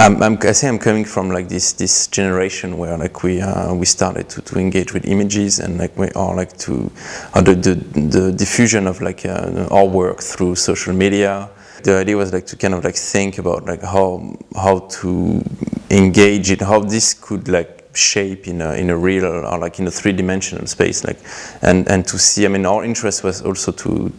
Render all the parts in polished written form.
I say I'm coming from like this generation where like we started to engage with images, and like we are like the diffusion of like our work through social media. The idea was like to kind of like think about like how to engage it, how this could like shape in a real or like in a three-dimensional space, like and to see. I mean, our interest was also to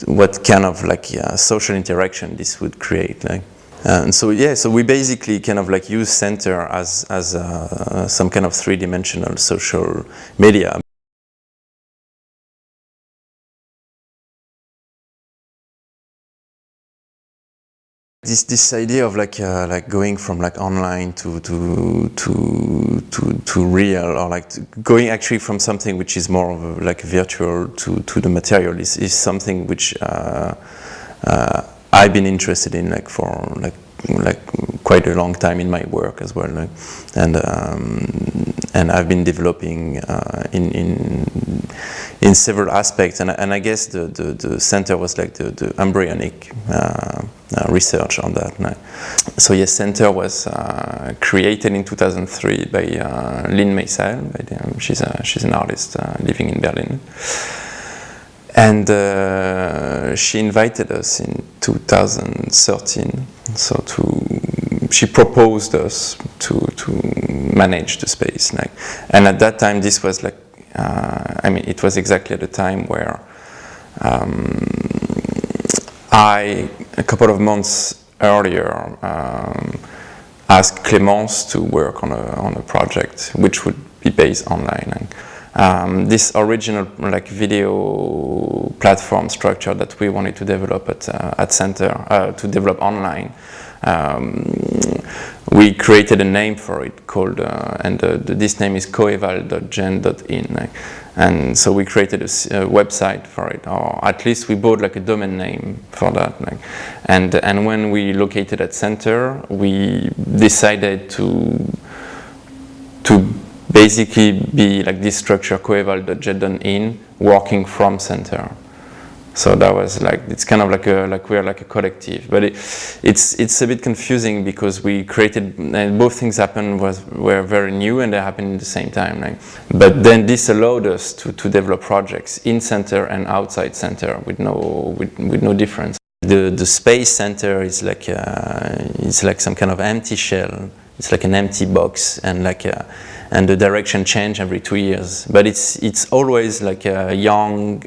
what kind of like social interaction this would create, like. And so so we basically kind of like use Center as some kind of three-dimensional social media. This idea of like going from like online to real, or like going actually from something which is more of a, like virtual to the material is something which I've been interested in like for like quite a long time in my work as well, like, and I've been developing in several aspects, and I guess the Center was like the embryonic research on that. Like. So yes, Center was created in 2003 by Lynn Meisel. She's an artist living in Berlin. And she invited us in 2013. So she proposed us to manage the space, like, and at that time this was like, I mean, it was exactly at the time where I, a couple of months earlier, asked Clémence to work on a project which would be based online. Like, this original like video platform structure that we wanted to develop at Center, to develop online, we created a name for it called, and this name is coeval.gen.in, like, and so we created a website for it, or at least we bought like a domain name for that, like, and when we located at Center, we decided to basically be like this structure coeval.gen.in working from Center. So that was like, it's kind of like we're like a collective, but it's a bit confusing because we created, and both things were very new and they happened at the same time. Like. But then this allowed us to develop projects in Center and outside Center with no difference. The space Center is like it's like some kind of empty shell. It's like an empty box, and like and the direction change every 2 years. But it's always like a young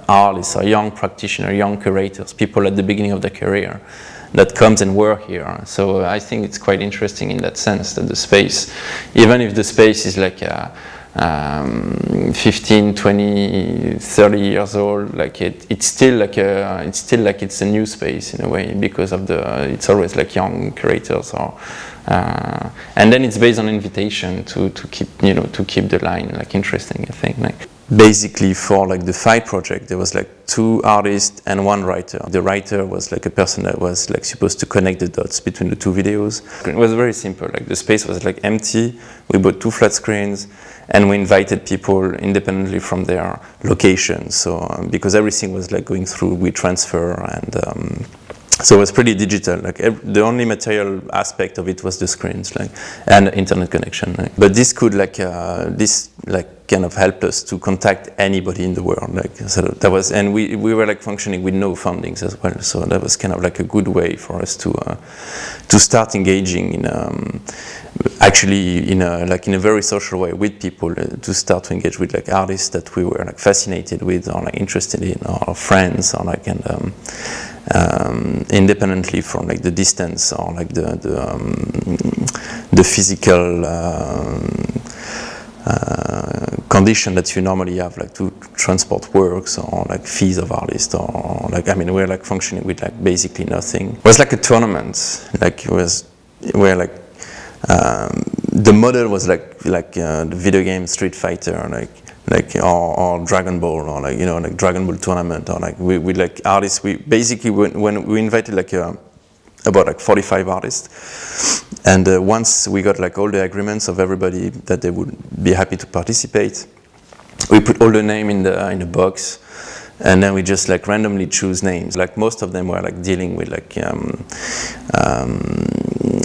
artist, or young practitioner, young curators, people at the beginning of their career that comes and work here. So I think it's quite interesting in that sense that the space, even if the space is like 15, 20, 30 years old, like it's still like it's a new space in a way, because of it's always like young curators, or and then it's based on invitation to keep the line like interesting, I think. Like basically for like the Phi project, there was like 2 artists and 1 writer. The writer was like a person that was like supposed to connect the dots between the 2 videos. It was very simple. Like the space was like empty. We bought 2 flat screens, and we invited people independently from their location. So because everything was like going through WeTransfer, and so it was pretty digital. Like the only material aspect of it was the screens, like, and internet connection. Like. But this could kind of helped us to contact anybody in the world. Like, so that was, and we were like functioning with no fundings as well. So that was kind of like a good way for us to start engaging in actually in a very social way with people, to start to engage with like artists that we were like fascinated with, or like interested in, or friends, or like, and independently from like the distance, or like the physical condition that you normally have, like to transport works, or like fees of artists, or like, I mean, we're like functioning with like basically nothing. It was like a tournament, like where like the model was like the video game Street Fighter, or Dragon Ball, or like, like Dragon Ball tournament, or like we like artists. We basically, when we invited like about like 45 artists, and once we got like all the agreements of everybody that they would be happy to participate, we put all the name in the box, and then we just like randomly choose names. Like most of them were like dealing with like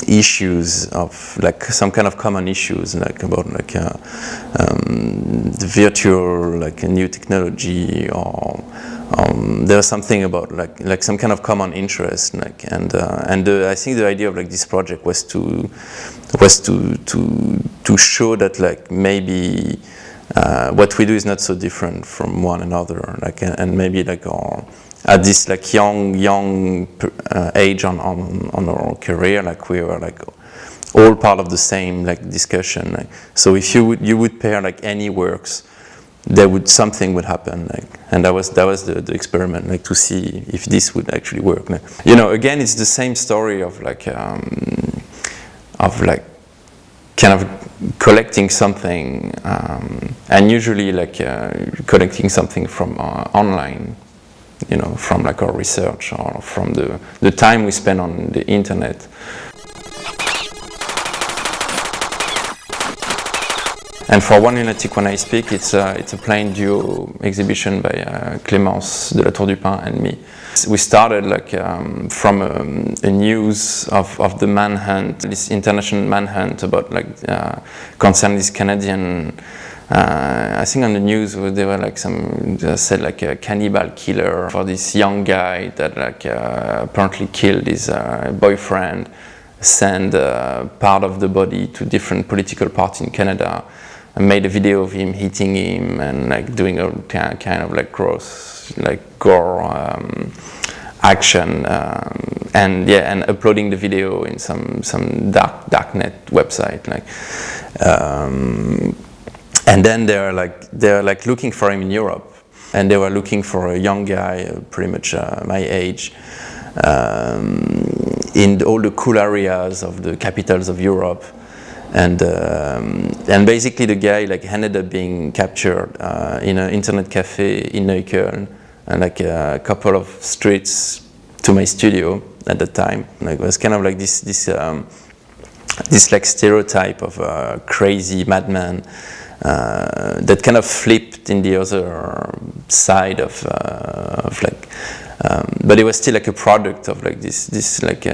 issues of like some kind of common issues, like about like the virtual, like a new technology, or there was something about like some kind of common interest, like, and I think the idea of like this project was to show that like maybe what we do is not so different from one another, like, and maybe like at this like young age on our career, like we were like all part of the same like discussion. Like, so if you would pair like any works, something would happen, like, and that was the experiment, like to see if this would actually work. Like, you know, again, it's the same story of like kind of collecting something, and usually like collecting something from online, you know, from like our research or from the time we spend on the internet. And for One Lunatic When I Speak, it's a plain duo exhibition by Clémence de la Tour du Pin and me. We started like from a news of the manhunt, this international manhunt about like concerning this Canadian. I think on the news they were like they said like a cannibal killer for this young guy that like apparently killed his boyfriend, sent part of the body to different political parties in Canada, and made a video of him hitting him and like doing a kind of like gross, like gore action, and yeah, and uploading the video in some darknet website, like. And then they're like looking for him in Europe, and they were looking for a young guy, pretty much my age, in all the cool areas of the capitals of Europe, and basically the guy like ended up being captured in an internet cafe in Neukölln, and like a couple of streets to my studio at the time. Like it was kind of like this like stereotype of a crazy madman. That kind of flipped in the other side of like, but it was still like a product of like this like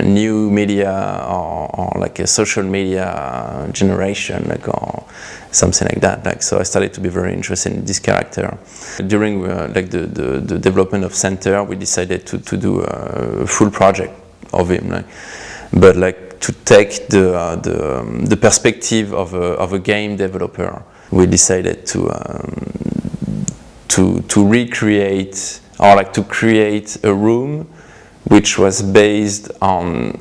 new media or like a social media generation, like, or something like that. Like, so I started to be very interested in this character. During like the development of Center, we decided to do a full project of him, like, but like to take the perspective of a game developer. We decided to recreate, or like to create a room which was based on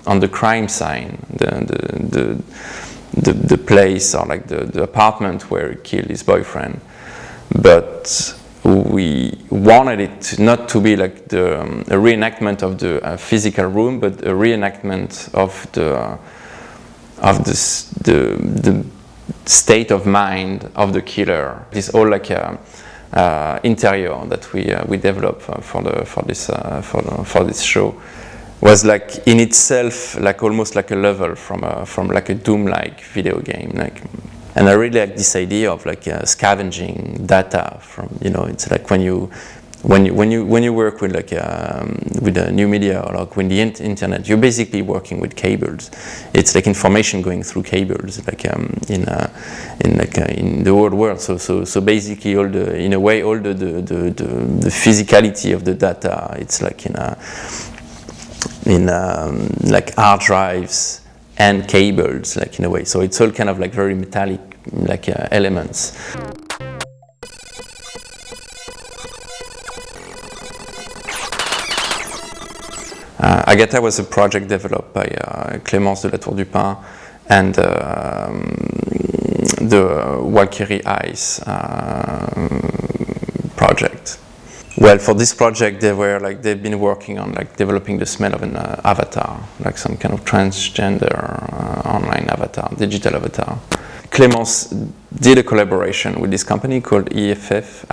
the crime scene, the place, or like the apartment where he killed his boyfriend. But we wanted it not to be like a reenactment of the physical room, but a reenactment of the state of mind of the killer. It's all like a interior that we developed for this show. Was like in itself like almost like a level from like a Doom-like video game, like. And I really like this idea of like scavenging data from, you know, it's like when you work with like with a new media, or like with the internet, you're basically working with cables. It's like information going through cables, like in the old world. So basically in a way all the physicality of the data, it's like in like hard drives and cables, like in a way. So it's all kind of like very metallic, like elements. Agatha was a project developed by Clémence de la Tour du Pin and the Valkyrie Eyes project. Well, for this project, they've been working on like developing the smell of an avatar, like some kind of transgender online avatar, digital avatar. Clémence did a collaboration with this company called IFF,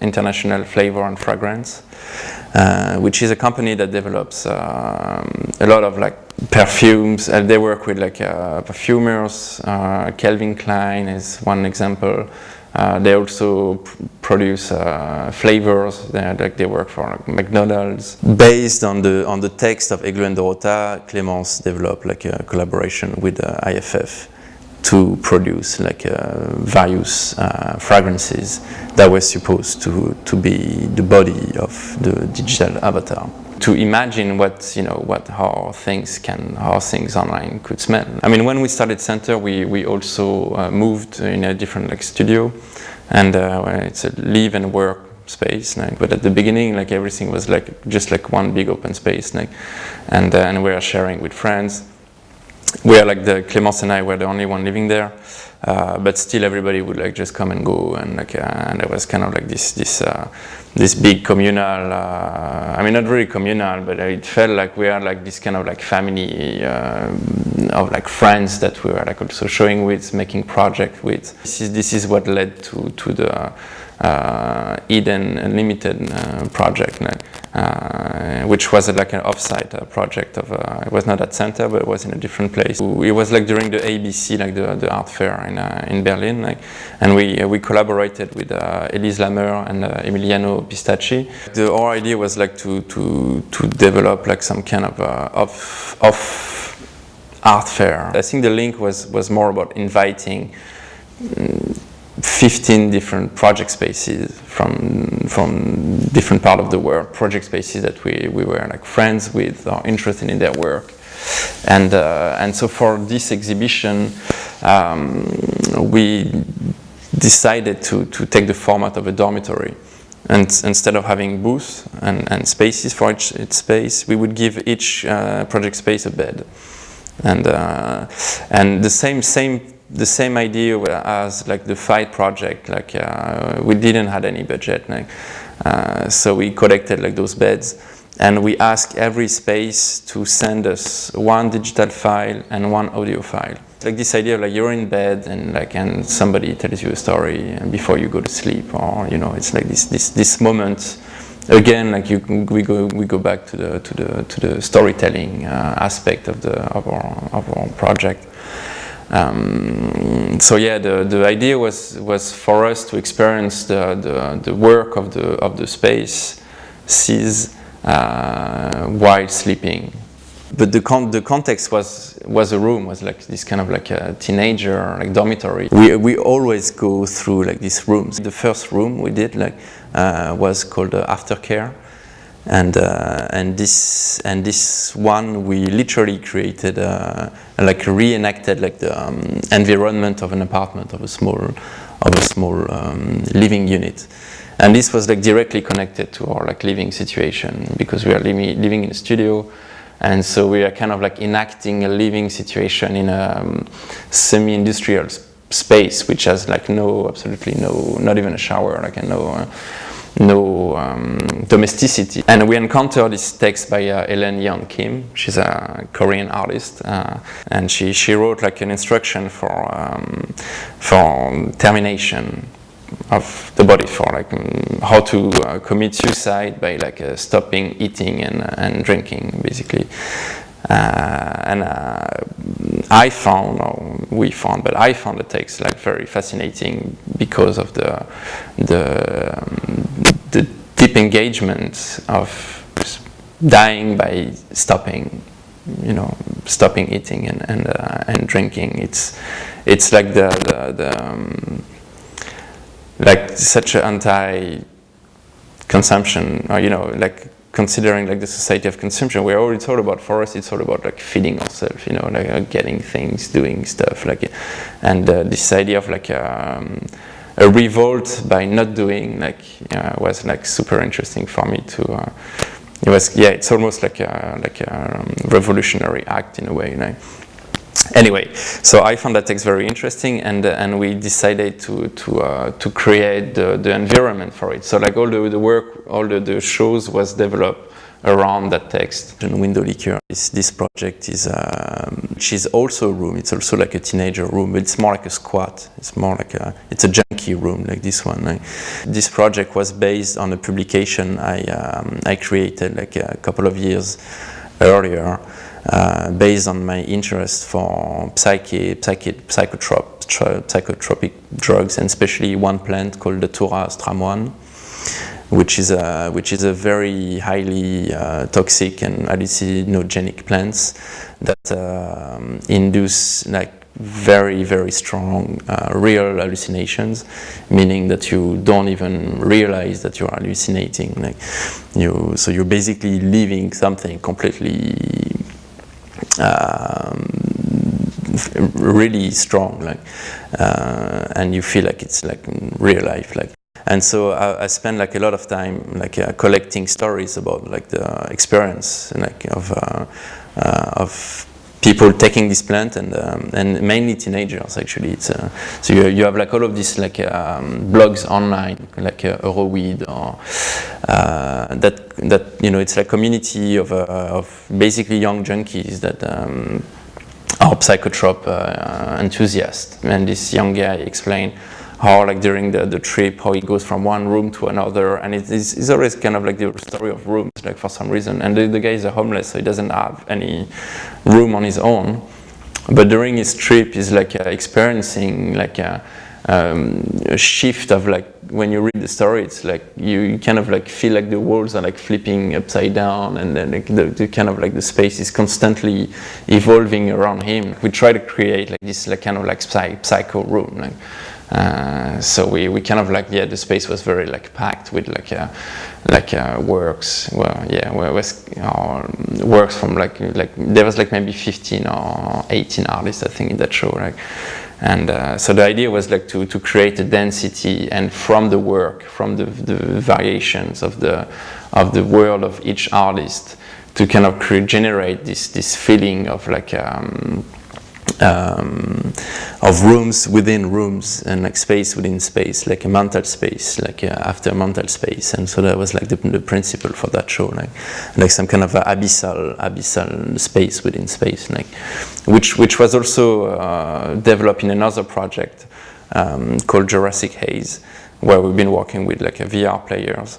International Flavor and Fragrance, which is a company that develops a lot of like perfumes. They work with like perfumers. Calvin Klein is one example. They also produce flavors. They work for like McDonald's. Based on the text of Aigleux and Dorota, Clémence developed like a collaboration with IFF to produce like various fragrances that were supposed to be the body of the digital avatar. To imagine how things online could smell. I mean, when we started Center, we also moved in a different like studio, and it's a live and work space. But at the beginning, like everything was like just like one big open space, and we are sharing with friends. We are like Clémence and I were the only one living there, but still everybody would like just come and go, and it was kind of like this big communal. I mean, not really communal, but it felt like we are like this kind of like family of like friends that we were like also showing with, making project with. This is what led to the Eden Unlimited project, which was like an off-site project of. It was not at Center, but it was in a different place. It was like during the ABC, like the art fair in Berlin, and we collaborated with Elise Lammer and Emiliano Pistacchi. Our idea was like to develop like some kind of art fair. I think the link was more about inviting 15 different project spaces from different part of the world, project spaces that we were like friends with or interested in their work, and so for this exhibition we decided to take the format of a dormitory, and instead of having booths and spaces for each space, we would give each project space a bed, and the same idea as like the Fight project. Like we didn't have any budget, so we collected like those beds, and we asked every space to send us one digital file and one audio file. Like this idea of like you're in bed and somebody tells you a story before you go to sleep, or it's like this moment. Again, like we go back to the storytelling aspect of our project. So yeah, the idea was for us to experience the work of the space while sleeping. But the context was a room, was like this kind of like a teenager like dormitory. We always go through like these rooms. The first room we did was called Aftercare. And this one we literally created like reenacted like the environment of an apartment, of a small living unit, and this was like directly connected to our like living situation, because we are living in a studio, and so we are kind of like enacting a living situation in a semi-industrial space which has like absolutely no, not even a shower, like no domesticity. And we encountered this text by Ellen Yeon Kim. She's a Korean artist, and she wrote like an instruction for termination of the body, for like how to commit suicide by like stopping eating and drinking, basically. I found the text like very fascinating because of the deep engagement of dying by stopping eating and drinking. It's like like such an anti-consumption, or like considering like the society of consumption, we're already told about. For us, it's all about like feeding ourselves, like getting things, doing stuff, like, and this idea of like a revolt by not doing, like, was like super interesting for me to. It's almost like a revolutionary act in a way, like. Anyway, so I found that text very interesting, and we decided to create the environment for it. So like all the work, all the shows was developed around that text. And Window Liquor, this project is she's also a room. It's also like a teenager room, but it's more like a squat. It's more like it's a junkie room, like this one. Like, this project was based on a publication I created like a couple of years earlier. based on my interest for psychotropic drugs, and especially one plant called the Tura stramoine, which is a very highly toxic and hallucinogenic plants that induce like very, very strong real hallucinations, meaning that you don't even realize that you're hallucinating. Like so you're basically living something completely really strong, like, and you feel like it's like real life, like. And so I spend like a lot of time like collecting stories about like the experience like of people taking this plant, and mainly teenagers actually. It's so you have like all of these like blogs online like Euroweed or that you know, it's like community of basically young junkies that are psychotrop enthusiasts, and this young guy explained how like during the trip, how he goes from one room to another, and it's always kind of like the story of rooms, like for some reason. And the guy is homeless, so he doesn't have any room on his own. But during his trip, he's like experiencing like a shift of like, when you read the story, it's like you kind of like feel like the walls are like flipping upside down, and then like the kind of like the space is constantly evolving around him. We try to create like this like kind of like psycho room, like. So we kind of like, the space was very like packed with like works. Well, yeah, works from like there was like maybe 15 or 18 artists, I think, in that show, like. And so the idea was like to create a density, and from the work, from the variations of the world of each artist, to kind of generate this feeling of like of rooms within rooms, and like space within space, like a mental space, like after mental space. And so that was like the principle for that show, like some kind of abyssal space within space, like which was also developed in another project called Jurassic Haze, where we've been working with like VR players.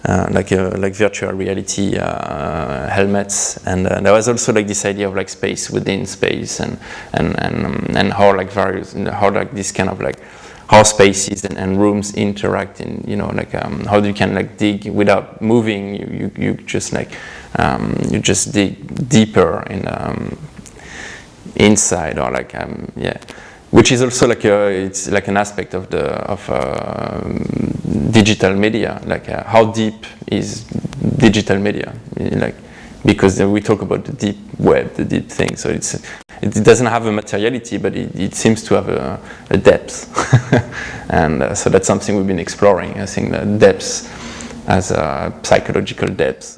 Like virtual reality helmets, and there was also like this idea of like space within space, and how like how like this kind of like how spaces and rooms interact in, you know, like how you can like dig without moving. You just like you just dig deeper in inside, or like which is also like it's like an aspect of digital media, like how deep is digital media, like, because we talk about the deep web, the deep thing, so it doesn't have a materiality, but it seems to have a depth. And so that's something we've been exploring. I think that depth as a psychological depth